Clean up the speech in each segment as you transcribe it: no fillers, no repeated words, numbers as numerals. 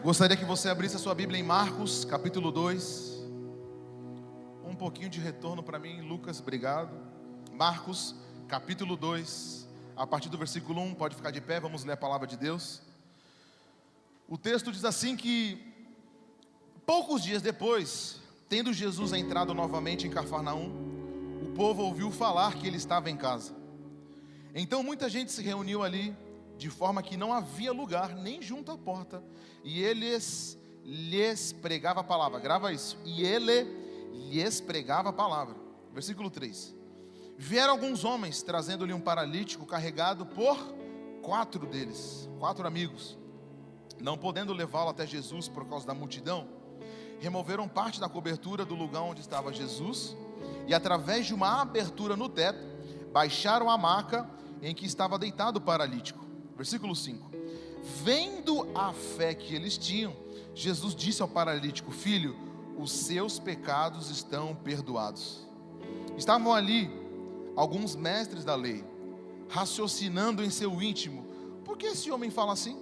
Gostaria que você abrisse a sua Bíblia em Marcos, capítulo 2. Um pouquinho de retorno para mim, Lucas, obrigado. Marcos, capítulo 2, a partir do versículo 1, pode ficar de pé, vamos ler a palavra de Deus. O texto diz assim que, poucos dias depois, tendo Jesus entrado novamente em Cafarnaum, o povo ouviu falar que ele estava em casa. Então muita gente se reuniu ali, de forma que não havia lugar nem junto à porta, e lhes pregava a palavra. Grava isso. E ele lhes pregava a palavra. Versículo 3. Vieram alguns homens trazendo-lhe um paralítico carregado por 4 deles, 4 amigos. Não podendo levá-lo até Jesus por causa da multidão, removeram parte da cobertura do lugar onde estava Jesus, e através de uma abertura no teto, baixaram a maca em que estava deitado o paralítico. Versículo 5. Vendo a fé que eles tinham, Jesus disse ao paralítico: filho, os seus pecados estão perdoados. Estavam ali alguns mestres da lei, raciocinando em seu íntimo: por que esse homem fala assim?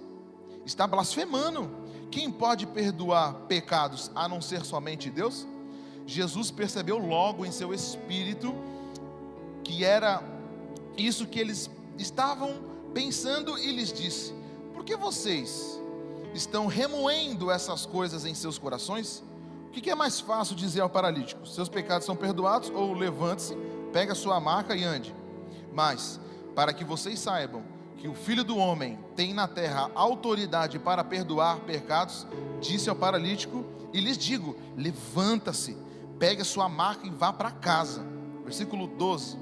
Está blasfemando. Quem pode perdoar pecados a não ser somente Deus? Jesus percebeu logo em seu espírito que era isso que eles estavam pensando, e lhes disse: por que vocês estão remoendo essas coisas em seus corações? O que é mais fácil dizer ao paralítico: seus pecados são perdoados, ou levante-se, pegue a sua maca e ande? Mas, para que vocês saibam que o Filho do Homem tem na terra autoridade para perdoar pecados, disse ao paralítico: e lhes digo, levanta-se, pegue a sua maca e vá para casa. Versículo 12.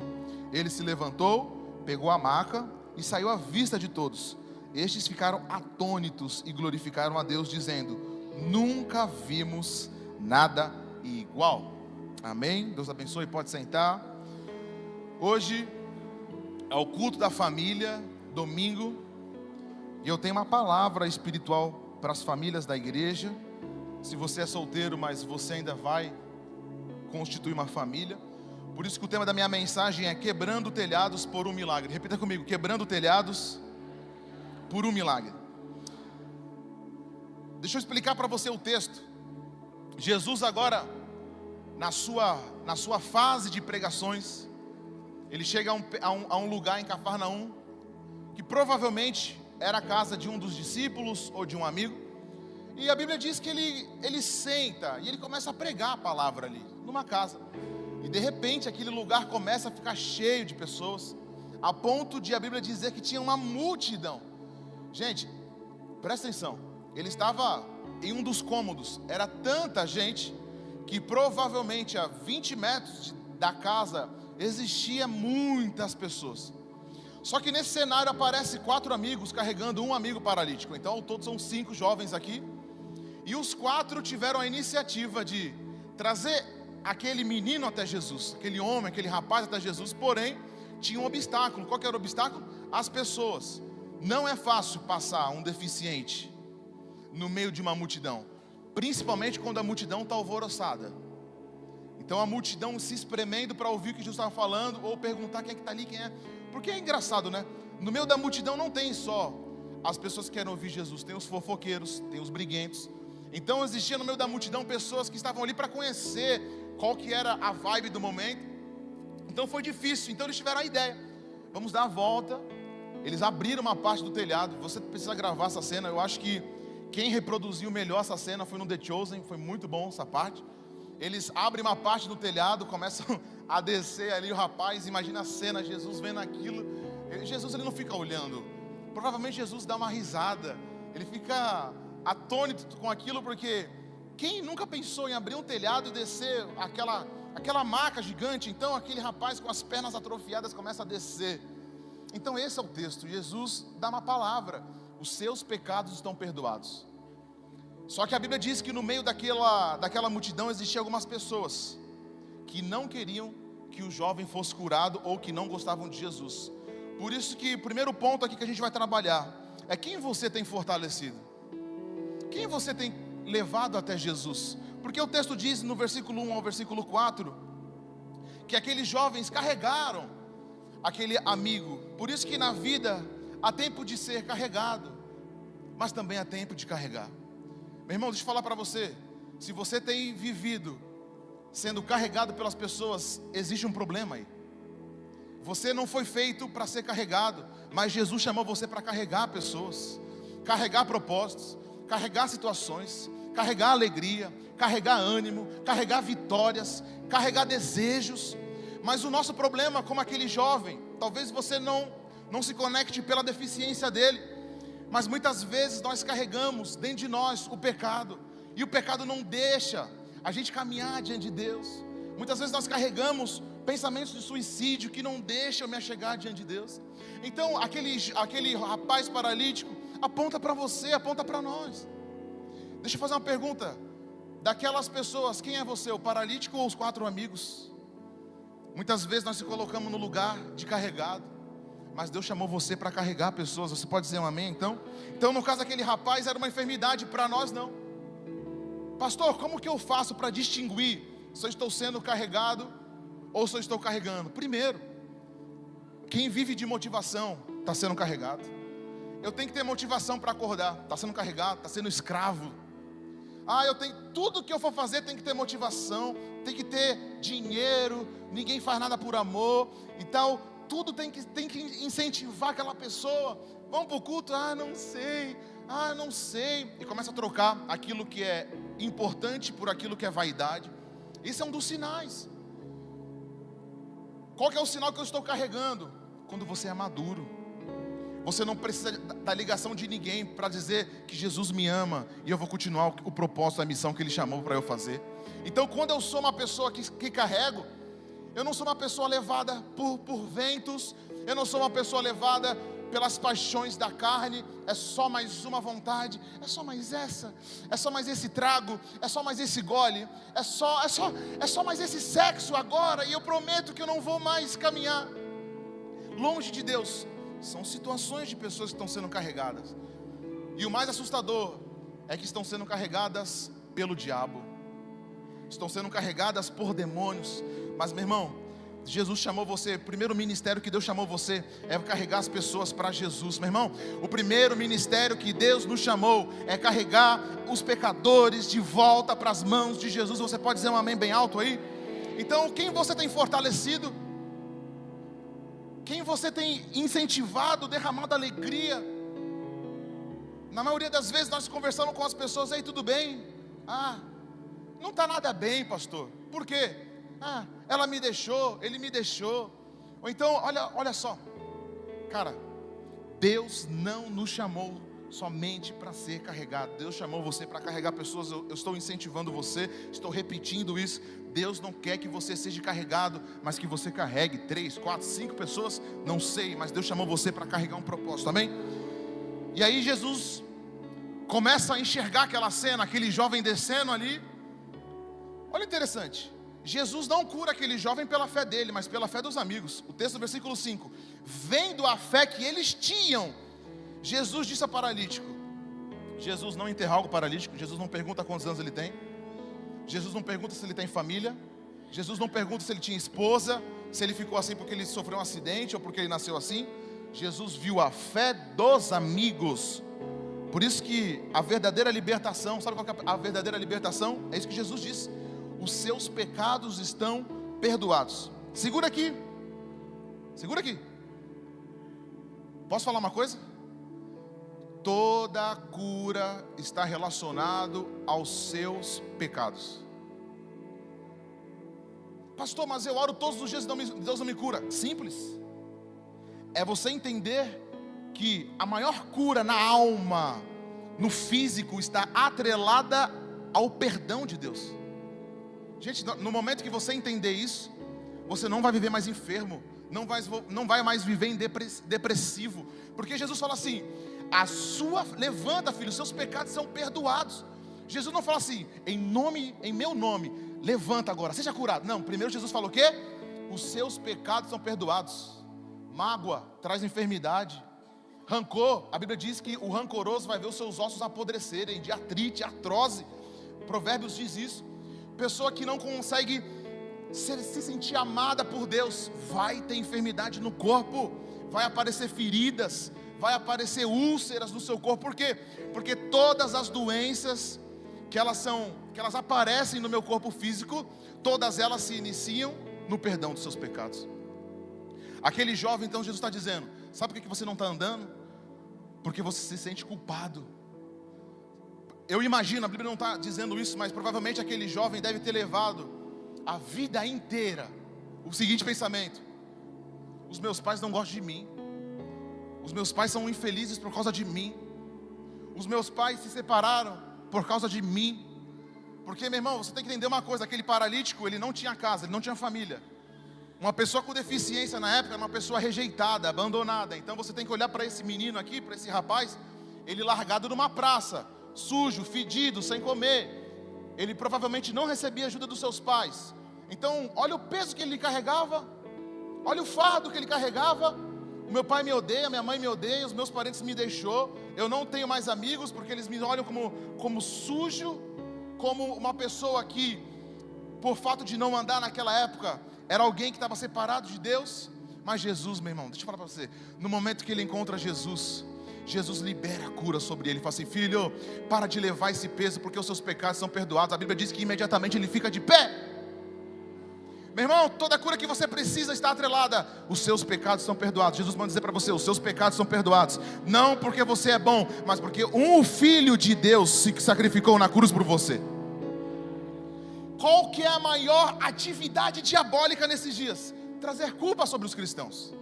Ele se levantou, pegou a maca e saiu à vista de todos. Estes ficaram atônitos e glorificaram a Deus, dizendo: nunca vimos nada igual. Amém? Deus abençoe, pode sentar. Hoje é o culto da família, domingo, e eu tenho uma palavra espiritual para as famílias da igreja. Se você é solteiro, mas você ainda vai constituir uma família, por isso que o tema da minha mensagem é quebrando telhados por um milagre. Repita comigo: quebrando telhados por um milagre. Deixa eu explicar para você o texto. Jesus agora, na sua fase de pregações, ele chega a um lugar em Cafarnaum, que provavelmente era a casa de um dos discípulos ou de um amigo. E a Bíblia diz que ele senta e ele começa a pregar a palavra ali, numa casa. E de repente aquele lugar começa a ficar cheio de pessoas, a ponto de a Bíblia dizer que tinha uma multidão. Gente, presta atenção, ele estava em um dos cômodos, era tanta gente que provavelmente a 20 metros da casa existia muitas pessoas. Só que nesse cenário aparece 4 amigos carregando um amigo paralítico. Então todos são 5 jovens aqui, e os 4 tiveram a iniciativa de trazer aquele menino até Jesus, aquele homem, aquele rapaz até Jesus. Porém, tinha um obstáculo. Qual que era o obstáculo? As pessoas. Não é fácil passar um deficiente no meio de uma multidão, principalmente quando a multidão está alvoroçada. Então a multidão se espremendo para ouvir o que Jesus estava falando, ou perguntar quem é que está ali, quem é. Porque é engraçado, né? No meio da multidão não tem só as pessoas que querem ouvir Jesus, tem os fofoqueiros, tem os briguentos. Então existia no meio da multidão pessoas que estavam ali para conhecer qual que era a vibe do momento. Então foi difícil, então eles tiveram a ideia: vamos dar a volta. Eles abriram uma parte do telhado. Você precisa gravar essa cena. Eu acho que quem reproduziu melhor essa cena foi no The Chosen. Foi muito bom essa parte. Eles abrem uma parte do telhado, começam a descer ali o rapaz. Imagina a cena, Jesus vendo aquilo. Jesus, ele não fica olhando. Provavelmente Jesus dá uma risada. Ele fica atônito com aquilo, porque quem nunca pensou em abrir um telhado e descer aquela maca gigante? Então aquele rapaz com as pernas atrofiadas começa a descer. Então esse é o texto. Jesus dá uma palavra: os seus pecados estão perdoados. Só que a Bíblia diz que no meio daquela multidão existiam algumas pessoas que não queriam que o jovem fosse curado, ou que não gostavam de Jesus. Por isso que o primeiro ponto aqui que a gente vai trabalhar é quem você tem fortalecido, quem você tem levado até Jesus. Porque o texto diz no versículo 1 ao versículo 4 que aqueles jovens carregaram aquele amigo. Por isso que na vida há tempo de ser carregado, mas também há tempo de carregar. Meu irmão, deixa eu falar para você. Se você tem vivido sendo carregado pelas pessoas, existe um problema aí. Você não foi feito para ser carregado, mas Jesus chamou você para carregar pessoas, carregar propósitos, carregar situações, carregar alegria, carregar ânimo, carregar vitórias, carregar desejos. Mas o nosso problema, como aquele jovem, talvez você não se conecte pela deficiência dele, mas muitas vezes nós carregamos dentro de nós o pecado, e o pecado não deixa a gente caminhar diante de Deus. Muitas vezes nós carregamos pensamentos de suicídio que não deixam me chegar diante de Deus. Então aquele rapaz paralítico aponta para você, aponta para nós. Deixa eu fazer uma pergunta. Daquelas pessoas, quem é você, o paralítico ou os 4 amigos? Muitas vezes nós se colocamos no lugar de carregado, mas Deus chamou você para carregar pessoas. Você pode dizer um amém então? Então no caso daquele rapaz era uma enfermidade, para nós não. Pastor, como que eu faço para distinguir se eu estou sendo carregado ou se eu estou carregando? Primeiro, quem vive de motivação está sendo carregado. Eu tenho que ter motivação para acordar, está sendo carregado, está sendo escravo. Eu tenho, tudo que eu for fazer tem que ter motivação, tem que ter dinheiro, ninguém faz nada por amor. Então tudo tem que incentivar aquela pessoa. Vamos para o culto? Não sei. E começa a trocar aquilo que é importante por aquilo que é vaidade. Isso é um dos sinais. Qual que é o sinal que eu estou carregando? Quando você é maduro. Você não precisa da ligação de ninguém para dizer que Jesus me ama e eu vou continuar o propósito, a missão que Ele chamou para eu fazer. Então quando eu sou uma pessoa que carrego, eu não sou uma pessoa levada por ventos, eu não sou uma pessoa levada pelas paixões da carne. É só mais uma vontade, é só mais essa, é só mais esse trago, é só mais esse gole, é só mais esse sexo agora, e eu prometo que eu não vou mais caminhar longe de Deus. São situações de pessoas que estão sendo carregadas, e o mais assustador é que estão sendo carregadas pelo diabo, estão sendo carregadas por demônios. Mas meu irmão, Jesus chamou você, o primeiro ministério que Deus chamou você é carregar as pessoas para Jesus. Meu irmão, o primeiro ministério que Deus nos chamou é carregar os pecadores de volta para as mãos de Jesus. Você pode dizer um amém bem alto aí? Então quem você tem fortalecido? Quem você tem incentivado, derramado alegria? Na maioria das vezes nós conversamos com as pessoas: aí, tudo bem? Não está nada bem, pastor. Por quê? Ela me deixou, ele me deixou. Ou então, olha só, cara, Deus não nos chamou somente para ser carregado. Deus chamou você para carregar pessoas. Eu estou incentivando você, estou repetindo isso. Deus não quer que você seja carregado, mas que você carregue 3, 4, 5 pessoas, não sei, mas Deus chamou você para carregar um propósito, amém? E aí Jesus começa a enxergar aquela cena, aquele jovem descendo ali. Olha interessante, Jesus não cura aquele jovem pela fé dele, mas pela fé dos amigos. O texto do versículo 5: vendo a fé que eles tinham, Jesus disse ao paralítico. Jesus não interroga o paralítico, Jesus não pergunta quantos anos ele tem, Jesus não pergunta se ele tem família, Jesus não pergunta se ele tinha esposa, se ele ficou assim porque ele sofreu um acidente ou porque ele nasceu assim. Jesus viu a fé dos amigos. Por isso que a verdadeira libertação, sabe qual que é a verdadeira libertação? É isso que Jesus disse: os seus pecados estão perdoados. Segura aqui. Posso falar uma coisa? Toda cura está relacionado aos seus pecados. Pastor, mas eu oro todos os dias e Deus não me cura. Simples. É você entender que a maior cura na alma, no físico, está atrelada ao perdão de Deus. Gente, no momento que você entender isso, você não vai viver mais enfermo, não vai mais viver em depressivo, porque Jesus fala assim: levanta, filho, seus pecados são perdoados. Jesus não fala assim: em meu nome, levanta agora, seja curado. Não, primeiro Jesus falou o quê? Os seus pecados são perdoados. Mágoa traz enfermidade. Rancor, a Bíblia diz que o rancoroso vai ver os seus ossos apodrecerem, de artrite, artrose. Provérbios diz isso. Pessoa que não consegue se sentir amada por Deus, vai ter enfermidade no corpo, vai aparecer feridas, vai aparecer úlceras no seu corpo. Por quê? Porque todas as doenças que elas aparecem no meu corpo físico, todas elas se iniciam no perdão dos seus pecados. Aquele jovem, então Jesus está dizendo: sabe por que você não está andando? Porque você se sente culpado. Eu imagino, a Bíblia não está dizendo isso, mas provavelmente aquele jovem deve ter levado a vida inteira o seguinte pensamento: os meus pais não gostam de mim, os meus pais são infelizes por causa de mim, os meus pais se separaram por causa de mim. Porque, meu irmão, você tem que entender uma coisa: aquele paralítico, ele não tinha casa, ele não tinha família. Uma pessoa com deficiência na época era uma pessoa rejeitada, abandonada. Então você tem que olhar para esse menino aqui, para esse rapaz, ele largado numa praça, sujo, fedido, sem comer. Ele provavelmente não recebia ajuda dos seus pais. Então, olha o peso que ele carregava, olha o fardo que ele carregava. O meu pai me odeia, minha mãe me odeia, os meus parentes me deixou, eu não tenho mais amigos porque eles me olham como sujo, como uma pessoa que, por fato de não andar naquela época, era alguém que estava separado de Deus. Mas Jesus, meu irmão, deixa eu falar para você, no momento que ele encontra Jesus, Jesus libera a cura sobre ele. Ele fala assim: filho, para de levar esse peso, porque os seus pecados são perdoados. A Bíblia diz que imediatamente ele fica de pé. Meu irmão, toda a cura que você precisa está atrelada: os seus pecados são perdoados. Jesus manda dizer para você: os seus pecados são perdoados. Não porque você é bom, mas porque um Filho de Deus se sacrificou na cruz por você. Qual que é a maior atividade diabólica nesses dias? Trazer culpa sobre os cristãos.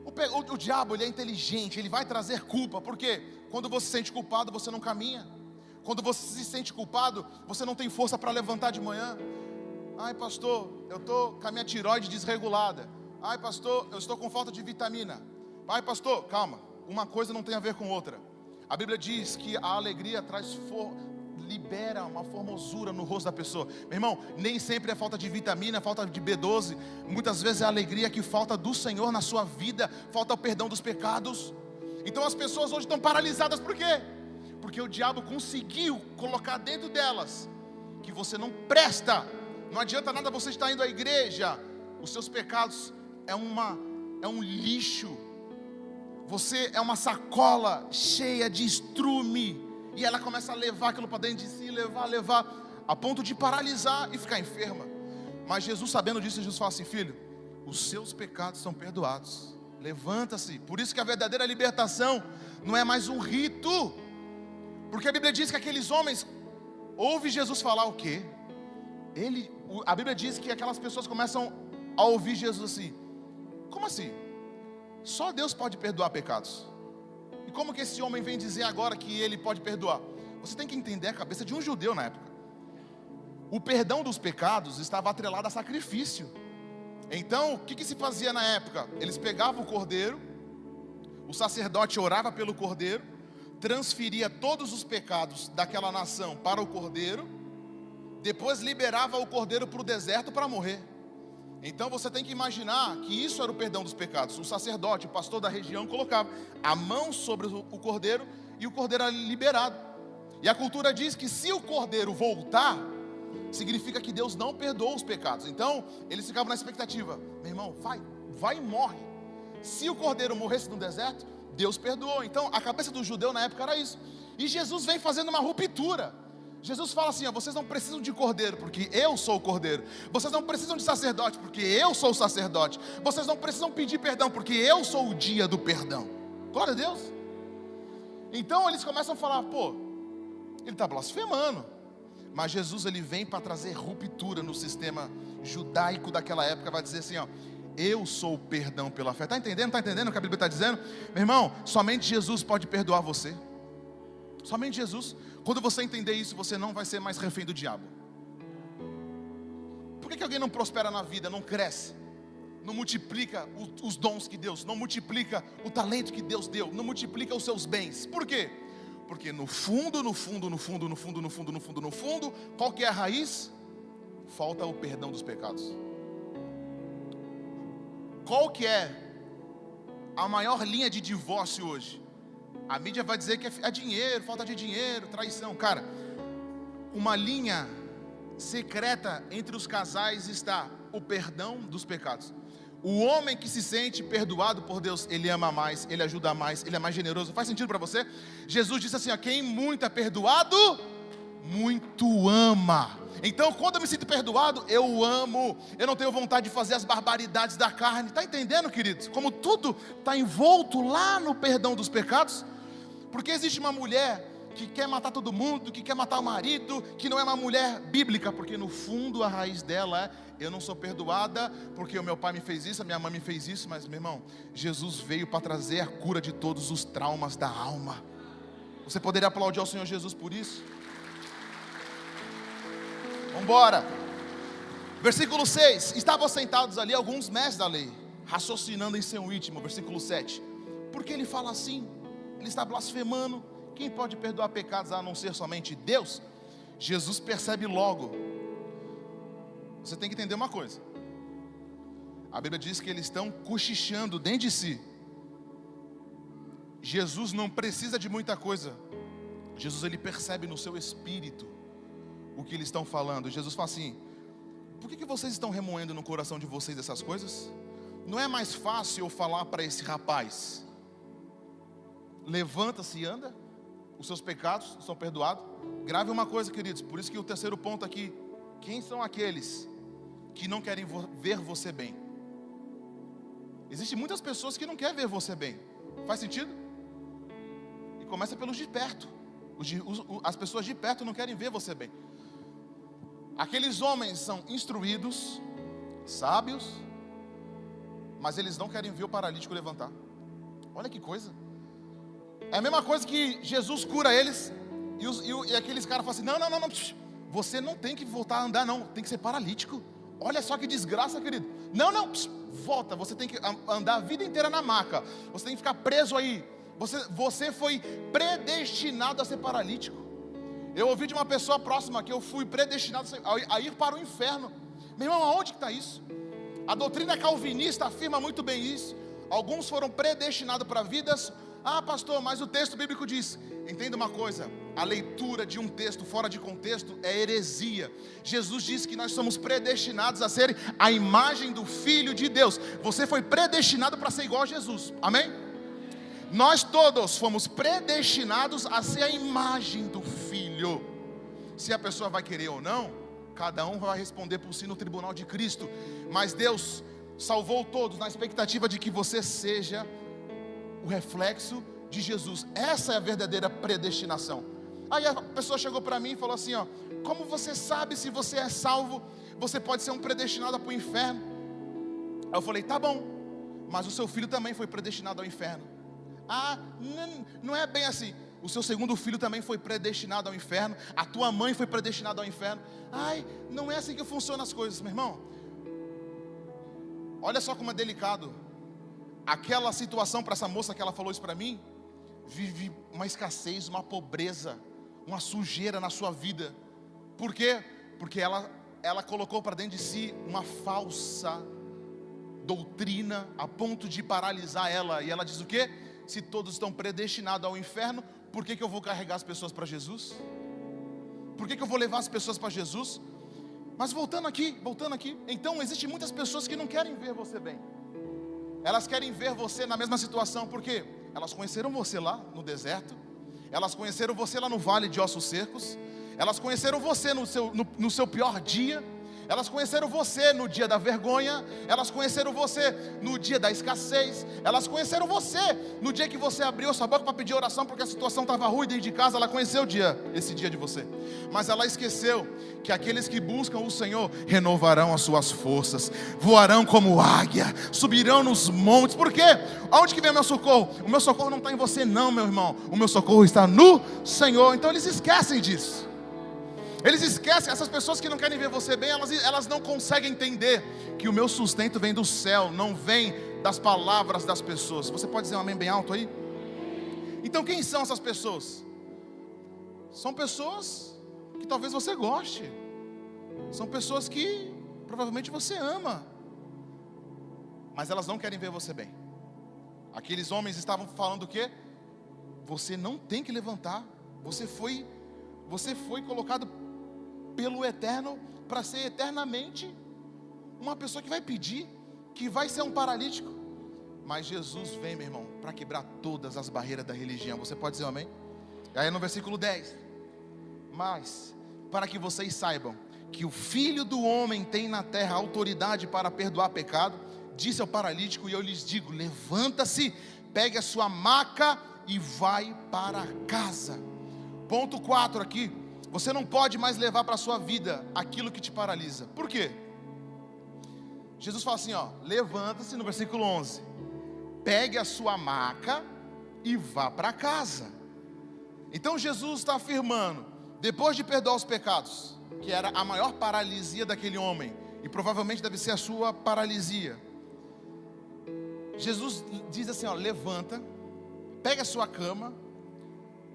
O diabo, ele é inteligente, ele vai trazer culpa. Porque quando você se sente culpado, você não caminha. Quando você se sente culpado, você não tem força para levantar de manhã. Ai, pastor, eu estou com a minha tireoide desregulada. Ai, pastor, eu estou com falta de vitamina. Ai, pastor, calma, uma coisa não tem a ver com outra. A Bíblia diz que a alegria libera uma formosura no rosto da pessoa. Meu irmão, nem sempre é falta de vitamina, é falta de B12. Muitas vezes é a alegria que falta do Senhor na sua vida, falta o perdão dos pecados. Então as pessoas hoje estão paralisadas, por quê? Porque o diabo conseguiu colocar dentro delas que você não presta. Não adianta nada você estar indo à igreja, os seus pecados é um lixo. Você é uma sacola cheia de estrume, e ela começa a levar aquilo para dentro de si, levar, a ponto de paralisar e ficar enferma. Mas Jesus, sabendo disso, Jesus fala assim: filho, os seus pecados são perdoados, levanta-se. Por isso que a verdadeira libertação não é mais um rito, porque a Bíblia diz que aqueles homens ouvem Jesus falar o quê? A Bíblia diz que aquelas pessoas começam a ouvir Jesus assim: como assim? Só Deus pode perdoar pecados. E como que esse homem vem dizer agora que ele pode perdoar? Você tem que entender a cabeça de um judeu na época. O perdão dos pecados estava atrelado a sacrifício. Então, o que se fazia na época? Eles pegavam o cordeiro, o sacerdote orava pelo cordeiro, transferia todos os pecados daquela nação para o cordeiro, depois liberava o cordeiro para o deserto para morrer. Então você tem que imaginar que isso era o perdão dos pecados. O sacerdote, o pastor da região, colocava a mão sobre o cordeiro e o cordeiro era liberado. E a cultura diz que se o cordeiro voltar, significa que Deus não perdoou os pecados. Então eles ficavam na expectativa: meu irmão, vai e morre. Se o cordeiro morresse no deserto, Deus perdoou. Então a cabeça do judeu na época era isso. E Jesus vem fazendo uma ruptura. Jesus fala assim: vocês não precisam de cordeiro, porque eu sou o cordeiro. Vocês não precisam de sacerdote, porque eu sou o sacerdote. Vocês não precisam pedir perdão, porque eu sou o dia do perdão. Glória a Deus. Então eles começam a falar: pô, ele está blasfemando. Mas Jesus, ele vem para trazer ruptura no sistema judaico daquela época. Vai dizer assim: eu sou o perdão pela fé. Está entendendo? Está entendendo o que a Bíblia está dizendo? Meu irmão, somente Jesus pode perdoar você. Somente Jesus. Quando você entender isso, você não vai ser mais refém do diabo. Por que alguém não prospera na vida, não cresce, não multiplica os dons que Deus, não multiplica o talento que Deus deu, não multiplica os seus bens? Por quê? Porque no fundo, qual que é a raiz? Falta o perdão dos pecados. Qual que é a maior linha de divórcio hoje? A mídia vai dizer que é dinheiro, falta de dinheiro, traição. Cara, uma linha secreta entre os casais está o perdão dos pecados. O homem que se sente perdoado por Deus, ele ama mais, ele ajuda mais, ele é mais generoso. Faz sentido para você? Jesus disse assim, quem muito é perdoado, muito ama. Então quando eu me sinto perdoado, eu amo. Eu não tenho vontade de fazer as barbaridades da carne. Está entendendo, queridos? Como tudo está envolto lá no perdão dos pecados. Porque existe uma mulher que quer matar todo mundo, que quer matar o marido, que não é uma mulher bíblica, porque no fundo a raiz dela é: eu não sou perdoada porque o meu pai me fez isso, a minha mãe me fez isso. Mas meu irmão, Jesus veio para trazer a cura de todos os traumas da alma. Você poderia aplaudir ao Senhor Jesus por isso? Vamos embora. Versículo 6, estavam sentados ali alguns mestres da lei, raciocinando em seu íntimo. Versículo 7, por que ele fala assim? Ele está blasfemando. Quem pode perdoar pecados a não ser somente Deus? Jesus percebe logo. Você tem que entender uma coisa. A Bíblia diz que eles estão cochichando dentro de si. Jesus não precisa de muita coisa. Jesus, ele percebe no seu espírito o que eles estão falando. Jesus fala assim: por que vocês estão remoendo no coração de vocês essas coisas? Não é mais fácil eu falar para esse rapaz: levanta-se e anda, os seus pecados são perdoados? Grave uma coisa, queridos, por isso que o terceiro ponto aqui: quem são aqueles que não querem ver você bem? Existem muitas pessoas que não querem ver você bem. Faz sentido? E começa pelos de perto. As pessoas de perto não querem ver você bem. Aqueles homens são instruídos, sábios, mas eles não querem ver o paralítico levantar. Olha que coisa. É a mesma coisa que Jesus cura eles e aqueles caras falam assim: não, você não tem que voltar a andar, não, tem que ser paralítico. Olha só que desgraça, querido. Não, volta, você tem que andar a vida inteira na maca. Você tem que ficar preso aí. Você foi predestinado a ser paralítico. Eu ouvi de uma pessoa próxima que eu fui predestinado a ir para o inferno. Meu irmão, aonde que está isso? A doutrina calvinista afirma muito bem isso. Alguns foram predestinados para vidas. Ah, pastor, mas o texto bíblico diz. Entenda uma coisa: a leitura de um texto fora de contexto é heresia. Jesus disse que nós somos predestinados a ser a imagem do Filho de Deus. Você foi predestinado para ser igual a Jesus, amém? Nós todos fomos predestinados a ser a imagem do Filho. Se a pessoa vai querer ou não, cada um vai responder por si no tribunal de Cristo. Mas Deus salvou todos na expectativa de que você seja o reflexo de Jesus. Essa é a verdadeira predestinação. Aí a pessoa chegou para mim e falou assim: como você sabe se você é salvo? Você pode ser um predestinado para o inferno. Aí eu falei: tá bom, mas o seu filho também foi predestinado ao inferno. Ah, não é bem assim. O seu segundo filho também foi predestinado ao inferno. A tua mãe foi predestinada ao inferno. Ai, não é assim que funcionam as coisas, meu irmão. Olha só como é delicado. Aquela situação para essa moça que ela falou isso para mim, vive uma escassez, uma pobreza, uma sujeira na sua vida. Por quê? Porque ela colocou para dentro de si uma falsa doutrina a ponto de paralisar ela. E ela diz o quê? Se todos estão predestinados ao inferno, por que eu vou carregar as pessoas para Jesus? Por que eu vou levar as pessoas para Jesus? Mas voltando aqui, então existem muitas pessoas que não querem ver você bem. Elas querem ver você na mesma situação. Por quê? Elas conheceram você lá no deserto. Elas conheceram você lá no vale de ossos secos. Elas conheceram você no seu pior dia. Elas conheceram você no dia da vergonha. Elas conheceram você no dia da escassez. Elas conheceram você no dia que você abriu a sua boca para pedir oração porque a situação estava ruim dentro de casa. Ela conheceu esse dia de você. Mas ela esqueceu que aqueles que buscam o Senhor renovarão as suas forças, voarão como águia, subirão nos montes. Por quê? Aonde que vem o meu socorro? O meu socorro não está em você não, meu irmão. O meu socorro está no Senhor. Então eles esquecem disso. Eles esquecem. Essas pessoas que não querem ver você bem, elas não conseguem entender que o meu sustento vem do céu, não vem das palavras das pessoas. Você pode dizer um amém bem alto aí? Então quem são essas pessoas? São pessoas que talvez você goste. São pessoas que provavelmente você ama, mas elas não querem ver você bem. Aqueles homens estavam falando o quê? Você não tem que levantar. Você foi colocado pelo Eterno para ser eternamente uma pessoa que vai pedir. que vai ser um paralítico. Mas Jesus vem, meu irmão, para quebrar todas as barreiras da religião. Você pode dizer um amém? E aí no versículo 10: mas, para que vocês saibam que o Filho do Homem tem na terra autoridade para perdoar pecado, disse ao paralítico, e eu lhes digo: levanta-se, pegue a sua maca e vai para casa. Ponto 4 aqui: você não pode mais levar para a sua vida aquilo que te paralisa. Por quê? Jesus fala assim, levanta-se, no versículo 11, pegue a sua maca e vá para casa. Então Jesus está afirmando, depois de perdoar os pecados, que era a maior paralisia daquele homem, e provavelmente deve ser a sua paralisia, Jesus diz assim, levanta, pega a sua cama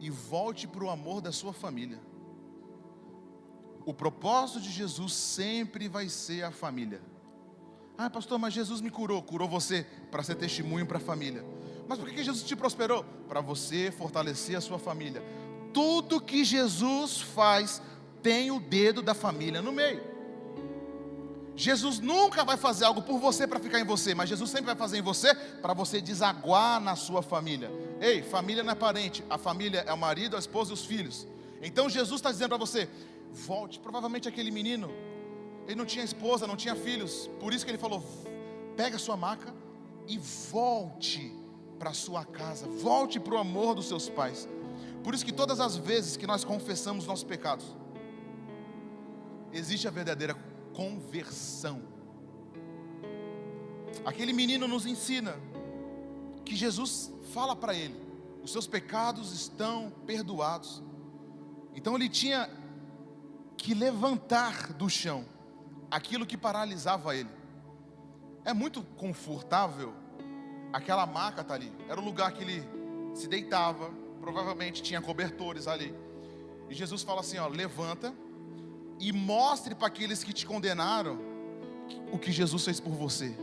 e volte para o amor da sua família. O propósito de Jesus sempre vai ser a família. Ah, pastor, mas Jesus me curou você para ser testemunho para a família. Mas por que Jesus te prosperou? Para você fortalecer a sua família. Tudo que Jesus faz tem o dedo da família no meio. Jesus nunca vai fazer algo por você para ficar em você, mas Jesus sempre vai fazer em você para você desaguar na sua família. Ei, família não é parente, a família é o marido, a esposa e os filhos. Então Jesus está dizendo para você, volte. Provavelmente aquele menino, ele não tinha esposa, não tinha filhos, por isso que ele falou, pega a sua maca e volte para a sua casa, volte para o amor dos seus pais. Por isso que todas as vezes que nós confessamos nossos pecados, existe a verdadeira conversão. Aquele menino nos ensina que Jesus fala para ele, os seus pecados estão perdoados. Então ele tinha que levantar do chão aquilo que paralisava ele. É muito confortável, aquela maca está ali, era o lugar que ele se deitava, provavelmente tinha cobertores ali, e Jesus fala assim, levanta e mostre para aqueles que te condenaram o que Jesus fez por você.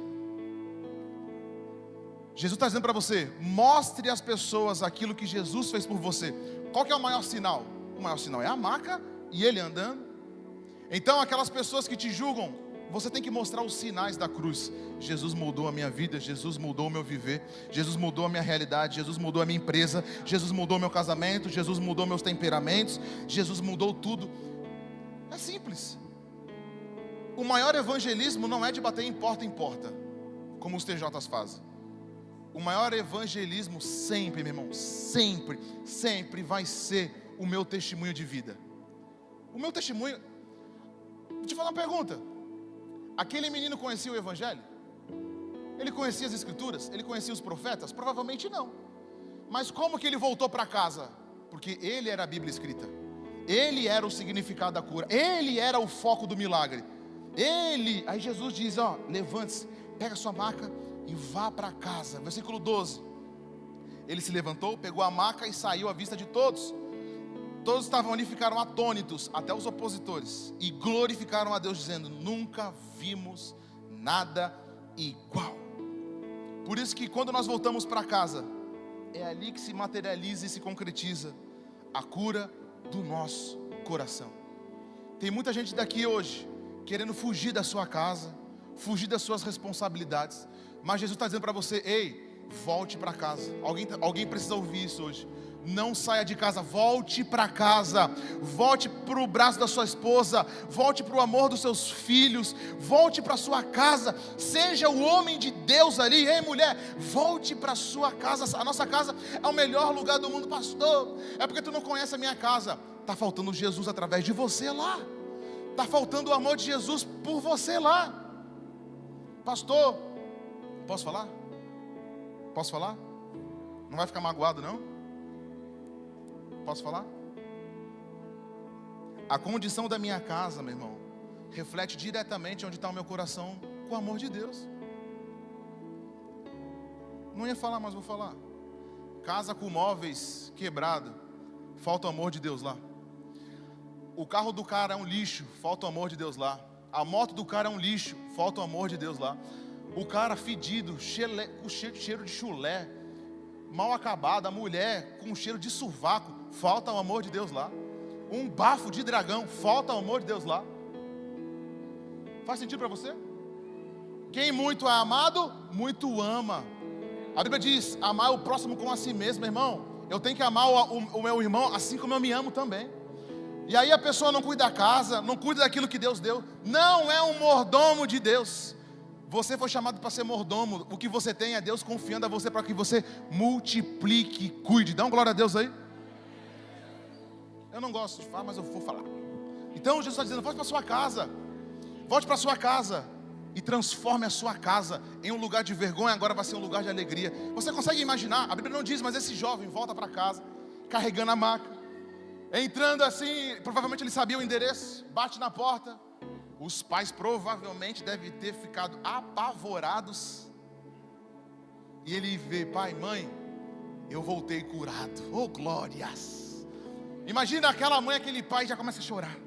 Jesus está dizendo para você, mostre às pessoas aquilo que Jesus fez por você. Qual que é o maior sinal? O maior sinal é a maca e ele andando. Então aquelas pessoas que te julgam, você tem que mostrar os sinais da cruz. Jesus mudou a minha vida, Jesus mudou o meu viver, Jesus mudou a minha realidade, Jesus mudou a minha empresa, Jesus mudou o meu casamento, Jesus mudou meus temperamentos, Jesus mudou tudo. É simples. O maior evangelismo não é de bater em porta, como os TJs fazem. O maior evangelismo sempre, meu irmão, sempre vai ser o meu testemunho de vida. O meu testemunho. Vou te falar uma pergunta. Aquele menino conhecia o evangelho? Ele conhecia as escrituras? Ele conhecia os profetas? Provavelmente não. Mas como que ele voltou para casa? Porque ele era a Bíblia escrita. Ele era o significado da cura. Ele era o foco do milagre. Aí Jesus diz, levante-se, pega a sua maca e vá para casa. Versículo 12. Ele se levantou, pegou a maca e saiu à vista de todos. Todos estavam ali, ficaram atônitos, até os opositores, e glorificaram a Deus, dizendo, nunca vimos nada igual. Por isso que quando nós voltamos para casa, é ali que se materializa e se concretiza a cura do nosso coração. Tem muita gente daqui hoje querendo fugir da sua casa, fugir das suas responsabilidades, mas Jesus está dizendo para você, ei, volte para casa. Alguém precisa ouvir isso hoje. Não saia de casa, volte para casa, volte para o braço da sua esposa, volte para o amor dos seus filhos, volte para a sua casa, seja o homem de Deus ali. Ei, mulher, volte para a sua casa. A nossa casa é o melhor lugar do mundo. Pastor, é porque tu não conhece a minha casa. Está faltando Jesus através de você lá, está faltando o amor de Jesus por você lá. Pastor, posso falar? Posso falar? Não vai ficar magoado não? Posso falar? A condição da minha casa, meu irmão, reflete diretamente onde está o meu coração com o amor de Deus. Não ia falar, mas vou falar. Casa com móveis quebrado, falta o amor de Deus lá. O carro do cara é um lixo, falta o amor de Deus lá. A moto do cara é um lixo, falta o amor de Deus lá. O cara fedido, com cheiro de chulé, mal acabado, a mulher com cheiro de sovaco, falta o amor de Deus lá. Um bafo de dragão, falta o amor de Deus lá. Faz sentido para você? Quem muito é amado, muito ama. A Bíblia diz, amar o próximo como a si mesmo, meu irmão. Eu tenho que amar o meu irmão assim como eu me amo também. E aí a pessoa não cuida da casa, não cuida daquilo que Deus deu. Não é um mordomo de Deus. Você foi chamado para ser mordomo. O que você tem é Deus confiando a você para que você multiplique e cuide. Dá uma glória a Deus aí. Eu não gosto de falar, mas eu vou falar. Então Jesus está dizendo, volte para sua casa. Volte para sua casa e transforme a sua casa em um lugar de vergonha, agora vai ser um lugar de alegria. Você consegue imaginar? A Bíblia não diz, mas esse jovem volta para casa, carregando a maca, entrando assim, provavelmente ele sabia o endereço, bate na porta. Os pais provavelmente devem ter ficado apavorados. E ele vê, pai, mãe, eu voltei curado. Oh, glórias! Imagina aquela mãe, aquele pai já começa a chorar.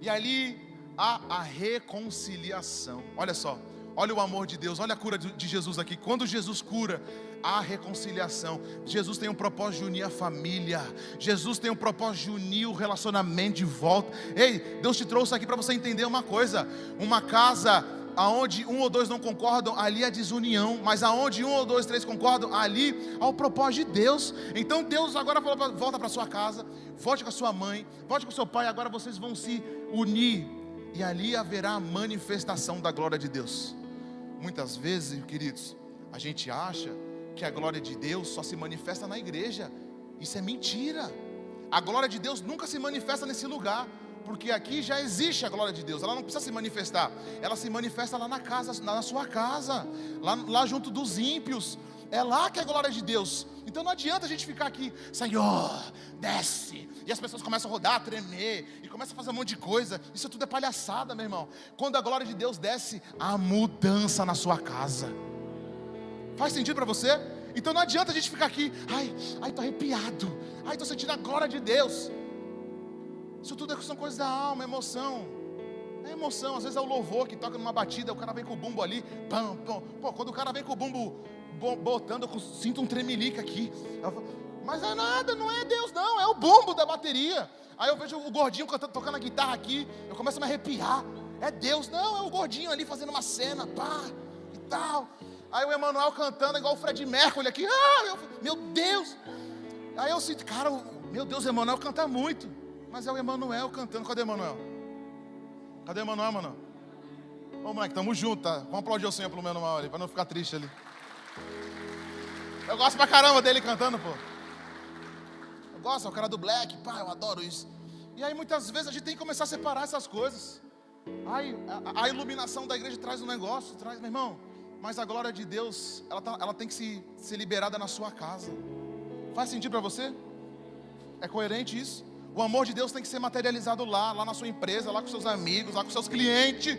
E ali há a reconciliação. Olha só, olha o amor de Deus, olha a cura de Jesus aqui. Quando Jesus cura, há reconciliação. Jesus tem um propósito de unir a família. Jesus tem um propósito de unir o relacionamento de volta. Ei, Deus te trouxe aqui para você entender uma coisa. Uma casa aonde um ou dois não concordam, ali é desunião. Mas aonde um ou dois, três concordam, ali há o propósito de Deus. Então Deus agora falou, volta para sua casa, volte com a sua mãe, volte com o seu pai. Agora vocês vão se unir, e ali haverá a manifestação da glória de Deus. Muitas vezes, queridos, a gente acha que a glória de Deus só se manifesta na igreja. Isso é mentira. A glória de Deus nunca se manifesta nesse lugar, porque aqui já existe a glória de Deus. Ela não precisa se manifestar. Ela se manifesta lá na casa, na sua casa, lá junto dos ímpios. É lá que é a glória de Deus. Então não adianta a gente ficar aqui, Senhor, desce. E as pessoas começam a rodar, a tremer, e começam a fazer um monte de coisa. Isso tudo é palhaçada, meu irmão. Quando a glória de Deus desce, há mudança na sua casa. Faz sentido para você? Então não adianta a gente ficar aqui, ai, tô arrepiado, ai, tô sentindo a glória de Deus. Isso tudo são coisas da alma, emoção. É emoção, às vezes é o louvor que toca numa batida, o cara vem com o bumbo ali, pam, pam. Pô, quando o cara vem com o bumbo botando, eu sinto um tremelique aqui. Mas é nada, não é Deus não, é o bumbo da bateria. Aí eu vejo o gordinho tocando a guitarra aqui, eu começo a me arrepiar. É Deus, não, é o gordinho ali fazendo uma cena, pá, e tal. Aí o Emanuel cantando igual o Fred Mercury aqui, meu Deus. Aí eu sinto, cara, meu Deus, o Emanuel canta muito. Mas é o Emanuel cantando. Cadê o Emanuel? Cadê o Emanuel, mano? Ô moleque, tamo junto, tá? Vamos aplaudir o Senhor pelo Emanuel ali, pra não ficar triste ali. Eu gosto pra caramba dele cantando, pô. Eu gosto, é o cara do Black, pá, eu adoro isso. E aí muitas vezes a gente tem que começar a separar essas coisas. Aí a iluminação da igreja traz um negócio, traz, meu irmão. Mas a glória de Deus, ela tem que ser liberada na sua casa. Faz sentido para você? É coerente isso? O amor de Deus tem que ser materializado lá na sua empresa, lá com seus amigos, lá com seus clientes.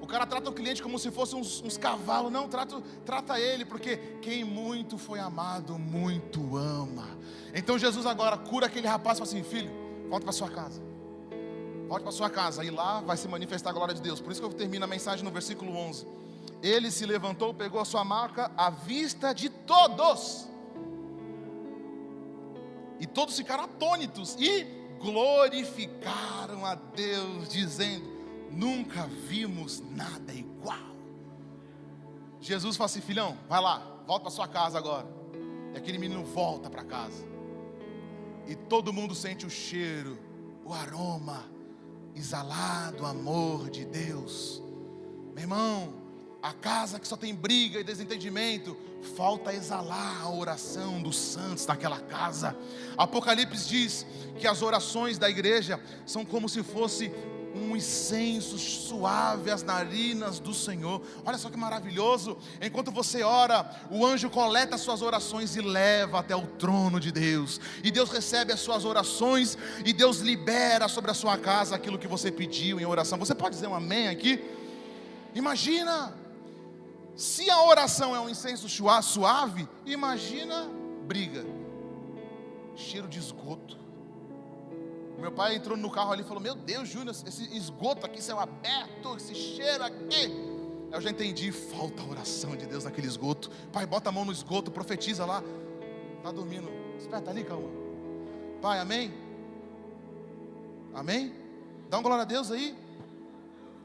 O cara trata o cliente como se fosse uns cavalos. Não, trata ele, porque quem muito foi amado, muito ama. Então Jesus agora cura aquele rapaz e fala assim, filho, volta para sua casa. Volte para sua casa, e lá vai se manifestar a glória de Deus. Por isso que eu termino a mensagem no versículo 11. Ele se levantou, pegou a sua maca à vista de todos. E todos ficaram atônitos e glorificaram a Deus, dizendo, nunca vimos nada igual. Jesus fala assim, filhão, vai lá, volta para sua casa agora. E aquele menino volta para casa. E todo mundo sente o cheiro, o aroma exalado, o amor de Deus. Meu irmão, a casa que só tem briga e desentendimento, falta exalar a oração dos santos naquela casa. Apocalipse diz que as orações da igreja são como se fosse um incenso suave às narinas do Senhor. Olha só que maravilhoso. Enquanto você ora, o anjo coleta as suas orações e leva até o trono de Deus. E Deus recebe as suas orações e Deus libera sobre a sua casa aquilo que você pediu em oração. Você pode dizer um amém aqui? Imagina, se a oração é um incenso suave, imagina briga, cheiro de esgoto. Meu pai entrou no carro ali e falou, meu Deus, Júnior, esse esgoto aqui, céu aberto, esse cheiro aqui. Eu já entendi, falta a oração de Deus naquele esgoto. Pai, bota a mão no esgoto, profetiza lá. Está dormindo, desperta ali, calma. Pai, amém? Amém? Dá uma glória a Deus aí.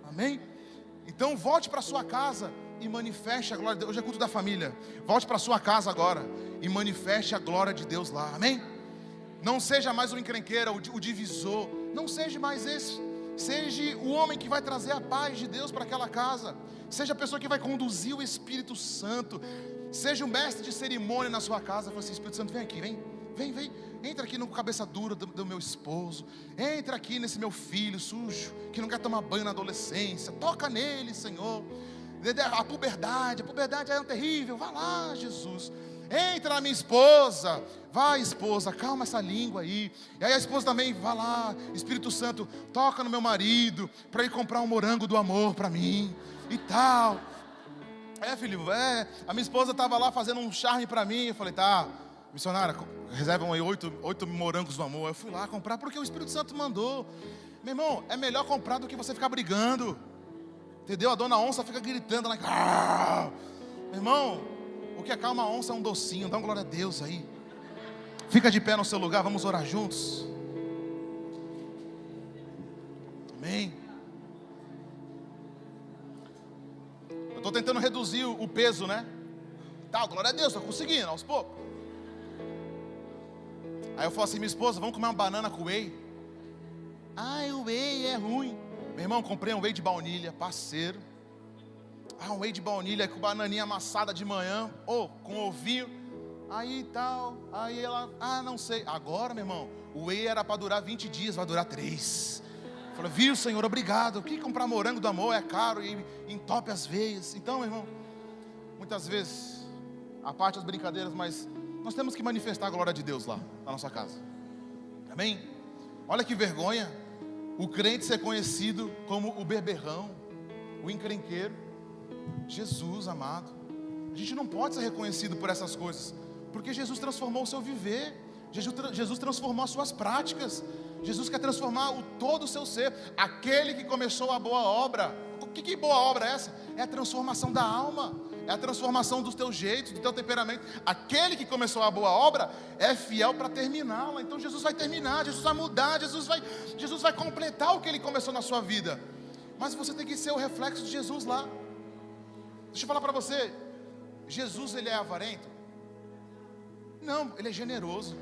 Amém? Então volte para sua casa e manifeste a glória de Deus. Hoje é culto da família. Volte para sua casa agora e manifeste a glória de Deus lá, amém? Não seja mais o encrenqueiro, o divisor. Não seja mais esse. Seja o homem que vai trazer a paz de Deus para aquela casa. Seja a pessoa que vai conduzir o Espírito Santo. Seja um mestre de cerimônia na sua casa. Fala assim: Espírito Santo, vem aqui, vem. Entra aqui no cabeça dura do meu esposo. Entra aqui nesse meu filho sujo, que não quer tomar banho na adolescência. Toca nele, Senhor. A puberdade é terrível. Vai lá, Jesus. Entra na minha esposa. Vai, esposa, calma essa língua aí. E aí a esposa também, vai lá, Espírito Santo, toca no meu marido, para ele comprar um morango do amor para mim, e tal. Filho, a minha esposa estava lá fazendo um charme para mim. Eu falei: tá, missionária, reservam aí 8 morangos do amor. Eu fui lá comprar, porque o Espírito Santo mandou. Meu irmão, é melhor comprar do que você ficar brigando. Entendeu? A dona onça fica gritando lá. Meu irmão, o que acalma a onça é um docinho. Dá uma glória a Deus aí. Fica de pé no seu lugar, vamos orar juntos. Amém. Eu estou tentando reduzir o peso, né? Tá, glória a Deus, estou conseguindo, aos poucos. Aí eu falo assim: minha esposa, vamos comer uma banana com whey. O whey é ruim. Meu irmão, comprei um whey de baunilha, parceiro. Um whey de baunilha com bananinha amassada de manhã, com ovinho. Aí tal, aí ela, não sei. Agora, meu irmão, o whey era para durar 20 dias, vai durar 3. Falei: viu, Senhor, obrigado. O que comprar morango do amor é caro e entope as veias. Então, meu irmão, muitas vezes, a parte das brincadeiras, mas nós temos que manifestar a glória de Deus lá, na nossa casa. Amém? Olha que vergonha o crente ser conhecido como o beberrão, o encrenqueiro. Jesus amado, a gente não pode ser reconhecido por essas coisas, porque Jesus transformou o seu viver. Jesus transformou as suas práticas. Jesus quer transformar todo o seu ser. Aquele que começou a boa obra. Que boa obra é essa? É a transformação da alma, é a transformação dos teus jeitos, do teu temperamento. Aquele que começou a boa obra é fiel para terminá-la. Então Jesus vai terminar, Jesus vai mudar, Jesus vai completar o que Ele começou na sua vida. Mas você tem que ser o reflexo de Jesus lá. Deixa eu falar para você, Jesus, Ele é avarento? Não, Ele é generoso.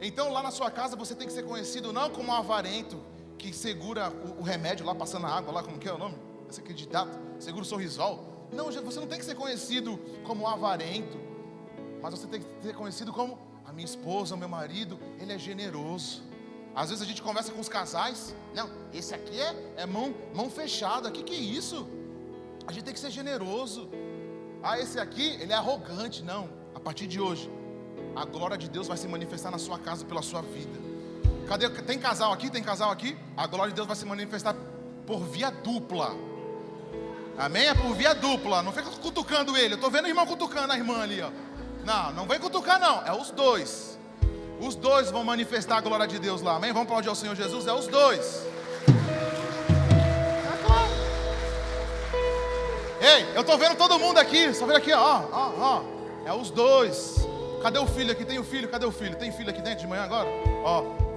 Então lá na sua casa você tem que ser conhecido não como um avarento que segura o remédio lá, passando a água lá, como que é o nome? Esse aqui ditado, segura o sorrisol. Não, você não tem que ser conhecido como um avarento, mas você tem que ser conhecido como: a minha esposa, o meu marido, ele é generoso. Às vezes a gente conversa com os casais: não, esse aqui é mão fechada. Que é isso? A gente tem que ser generoso. Esse aqui, ele é arrogante. Não, a partir de hoje a glória de Deus vai se manifestar na sua casa pela sua vida. Tem casal aqui? Tem casal aqui? A glória de Deus vai se manifestar por via dupla. Amém? É por via dupla. Não fica cutucando ele. Eu estou vendo o irmão cutucando a irmã ali, ó. Não vem cutucar não. É os dois. Os dois vão manifestar a glória de Deus lá. Amém? Vamos aplaudir ao Senhor Jesus. É os dois. É claro. Ei, eu estou vendo todo mundo aqui. Só vendo aqui, ó. É os dois. Cadê o filho aqui? Tem o filho? Cadê o filho? Tem filho aqui dentro de manhã agora?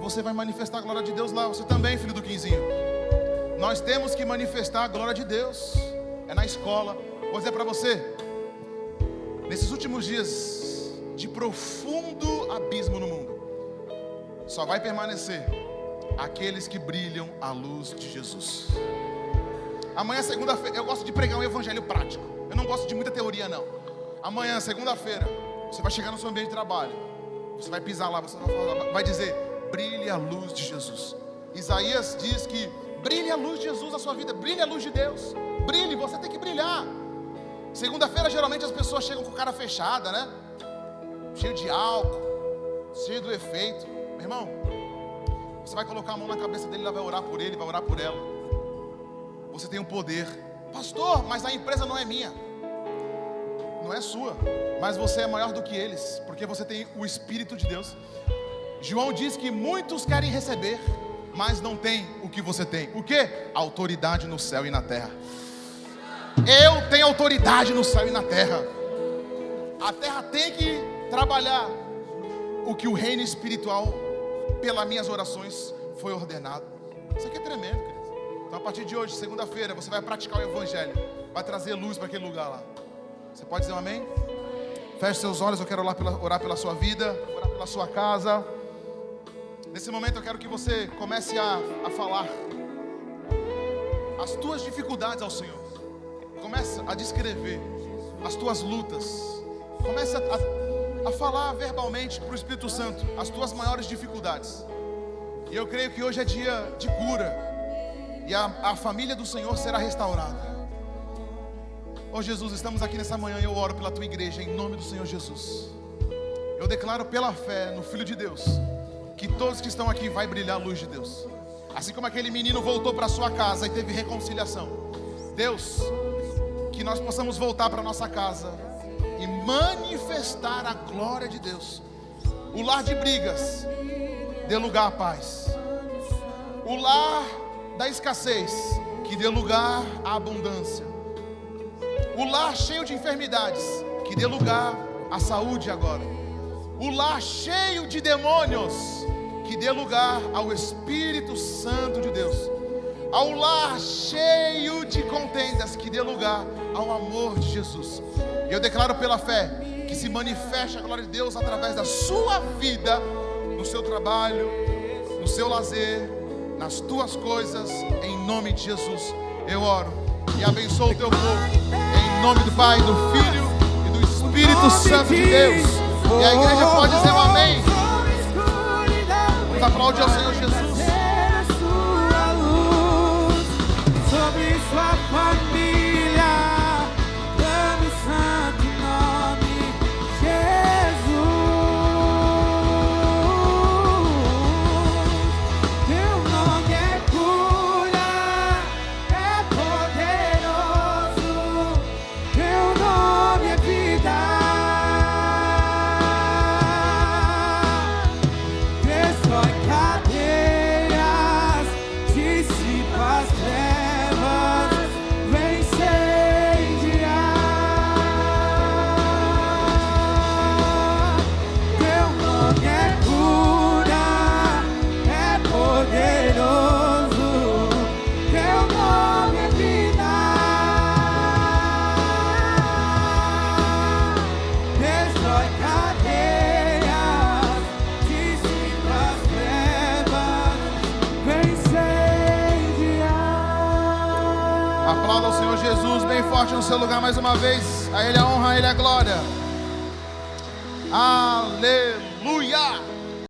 Você vai manifestar a glória de Deus lá. Você também, filho do Quinzinho. Nós temos que manifestar a glória de Deus. É na escola. Vou dizer para você, nesses últimos dias de profundo abismo no mundo, só vai permanecer aqueles que brilham à luz de Jesus. Amanhã, segunda-feira, eu gosto de pregar um evangelho prático. Eu não gosto de muita teoria não. Amanhã, segunda-feira, você vai chegar no seu ambiente de trabalho, você vai pisar lá, você vai dizer: brilhe a luz de Jesus. Isaías diz que brilhe a luz de Jesus na sua vida, brilhe a luz de Deus. Brilhe, você tem que brilhar. Segunda-feira, geralmente as pessoas chegam com cara fechada, né? Cheio de álcool, cheio do efeito. Meu irmão, você vai colocar a mão na cabeça dele, ela vai orar por ele, vai orar por ela. Você tem um poder. Pastor, mas a empresa não é minha. Não é sua, mas você é maior do que eles, porque você tem o Espírito de Deus. João diz que muitos querem receber, mas não tem o que você tem. O que? Autoridade no céu e na terra. Eu tenho autoridade no céu e na terra. A terra tem que trabalhar o que o reino espiritual, pelas minhas orações, foi ordenado. Isso aqui é tremendo, queridos. Então, a partir de hoje, segunda-feira, você vai praticar o Evangelho. Vai trazer luz para aquele lugar lá. Você pode dizer um amém? Feche seus olhos, eu quero orar pela sua vida, orar pela sua casa. Nesse momento eu quero que você comece a falar as tuas dificuldades ao Senhor. Comece a descrever as tuas lutas. Comece a falar verbalmente para o Espírito Santo as tuas maiores dificuldades. E eu creio que hoje é dia de cura. E a família do Senhor será restaurada. Oh Jesus, estamos aqui nessa manhã e eu oro pela tua igreja em nome do Senhor Jesus. Eu declaro pela fé no Filho de Deus que todos que estão aqui vai brilhar a luz de Deus. Assim como aquele menino voltou para sua casa e teve reconciliação. Deus, que nós possamos voltar para nossa casa e manifestar a glória de Deus. O lar de brigas dê lugar à paz. O lar da escassez que dê lugar à abundância. O lar cheio de enfermidades que dê lugar à saúde agora. O lar cheio de demônios que dê lugar ao Espírito Santo de Deus. Ao lar cheio de contendas que dê lugar ao amor de Jesus. Eu declaro pela fé que se manifeste a glória de Deus através da sua vida, no seu trabalho, no seu lazer, nas tuas coisas, em nome de Jesus. Eu oro e abençoo o teu povo, em nome do Pai, do Filho e do Espírito Santo de Deus. E a igreja pode dizer um amém. Vamos aplaudir ao Senhor Jesus. Sobre sua família, clame o santo nome Jesus. Teu nome é cura, é poderoso. Teu nome é vida. Destrói cadeias, dissipa as trevas, vem incendiar. Teu nome é cura, é poderoso. Teu nome é vida. Destrói cadeias, dissipa as trevas, vem incendiar. Aplauda ao Senhor Jesus bem forte no seu lugar mais uma vez. A Ele a honra, a Ele a glória. Aleluia!